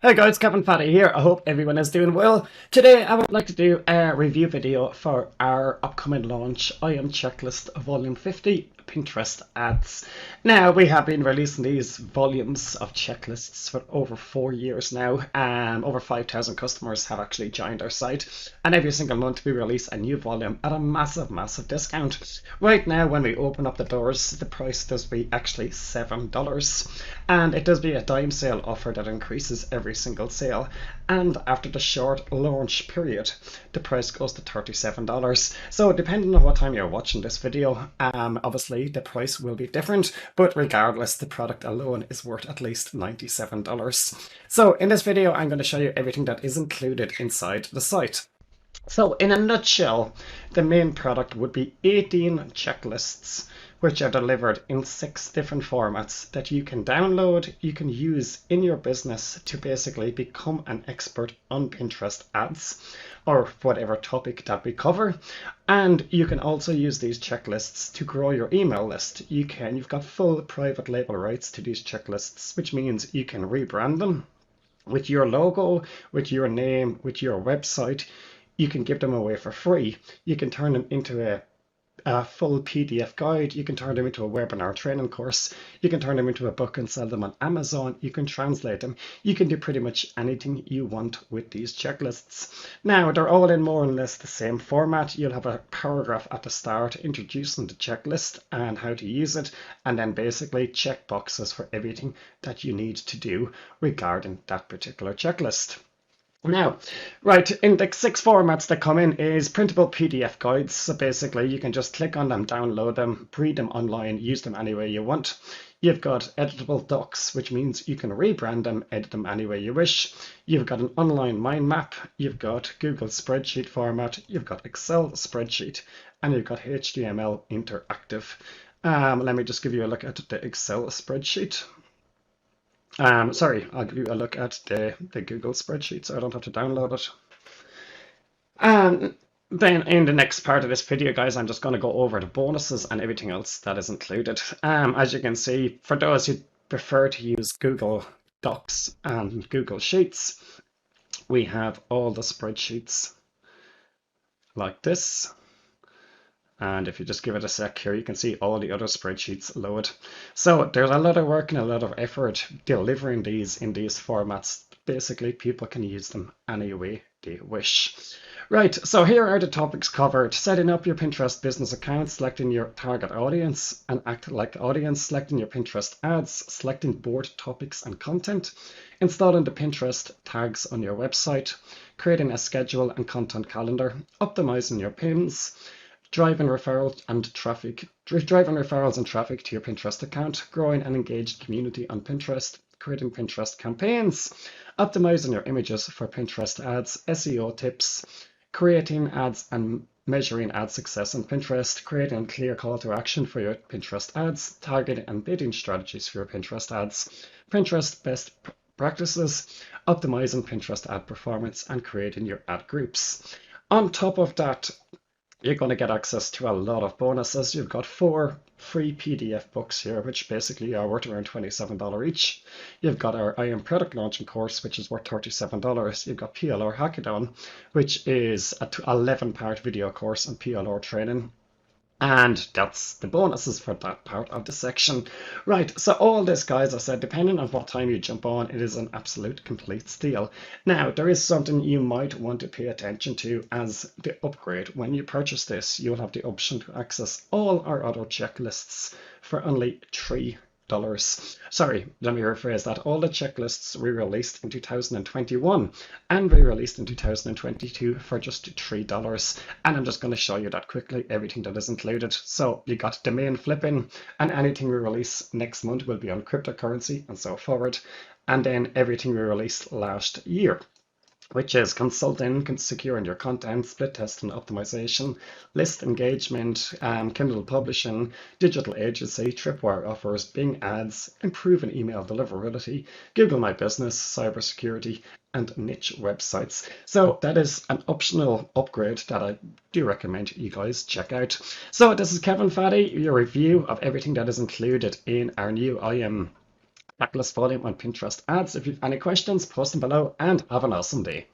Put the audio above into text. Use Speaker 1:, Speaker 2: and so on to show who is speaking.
Speaker 1: Hey guys, Kevin Fatty here. I hope everyone is doing well. Today I would like to do a review video for our upcoming launch Checklist Volume 50 Pinterest ads. Now, we have been releasing these volumes of checklists for over 4 years now. Over 5,000 customers have actually joined our site, and every single month we release a new volume at a massive discount. Right now, when we open up the doors, the price does be actually $7, and it does be a dime sale offer that increases every single sale. And after the short launch period, the price goes to $37. So depending on what time you're watching this video, obviously the price will be different, but regardless, the product alone is worth at least $97. So in this video, I'm going to show you everything that is included inside the site. So in a nutshell, the main product would be 18 checklists, which are delivered in 6 different formats that you can download, you can use in your business to basically become an expert on Pinterest ads or whatever topic that we cover. And you can also use these checklists to grow your email list. You've got full private label rights to these checklists, which means you can rebrand them with your logo, with your name, with your website. You can give them away for free. You can turn them into a full PDF guide. You can turn them into a webinar training course. You can turn them into a book and sell them on Amazon. You can translate them. You can do pretty much anything you want with these checklists. Now, they're all in more or less the same format. You'll have a paragraph at the start introducing the checklist and how to use it, and then basically check boxes for everything that you need to do regarding that particular checklist. Now, right, in the 6 formats that come in is printable PDF guides. So basically you can just click on them, download them, read them online, use them any way you want. You've got editable docs, which means you can rebrand them, edit them any way you wish. You've got an online mind map, you've got Google spreadsheet format, you've got Excel spreadsheet, and you've got HTML interactive. Let me just give you a look at the Excel spreadsheet. Sorry, I'll give you a look at the Google spreadsheet so I don't have to download it. And then in the next part of this video, guys, I'm just going to go over the bonuses and everything else that is included. As you can see, for those who prefer to use Google Docs and Google Sheets, we have all the spreadsheets like this. And if you just give it a sec here, you can see all the other spreadsheets load. So there's a lot of work and a lot of effort delivering these in these formats. Basically, people can use them any way they wish. Right, so here are the topics covered. Setting up your Pinterest business account, selecting your target audience and act like the audience, selecting your Pinterest ads, selecting board topics and content, installing the Pinterest tags on your website, creating a schedule and content calendar, optimizing your pins, driving referrals and traffic to your Pinterest account, growing an engaged community on Pinterest, creating Pinterest campaigns, optimizing your images for Pinterest ads, SEO tips, creating ads and measuring ad success on Pinterest, creating a clear call to action for your Pinterest ads, targeting and bidding strategies for your Pinterest ads, Pinterest best practices, optimizing Pinterest ad performance, and creating your ad groups. On top of that, you're going to get access to a lot of bonuses. You've got 4 free PDF books here, which basically are worth around $27 each. You've got our I Am Product Launching course, which is worth $37. You've got PLR Hackathon, which is a 11-part video course on PLR training. And that's the bonuses for that part of the section. Right, so all this, guys, I said, depending on what time you jump on, it is an absolute complete steal. Now, there is something you might want to pay attention to as the upgrade. When you purchase this, you'll have the option to access all our other checklists for only $3. Sorry, let me rephrase that. All the checklists we released in 2021 and we released in 2022 for just $3. And I'm just going to show you that quickly, everything that is included. So you got domain flipping, and anything we release next month will be on cryptocurrency and so forward. And then everything we released last year, which is consulting, securing your content, split testing, optimization, list engagement, Kindle publishing, digital agency, tripwire offers, Bing ads, improving email deliverability, Google My Business, cybersecurity, and niche websites. So that is an optional upgrade that I do recommend you guys check out. So this is Kevin Fatty, your review of everything that is included in our new checklist volume on Pinterest ads. If you have any questions, post them below and have an awesome day.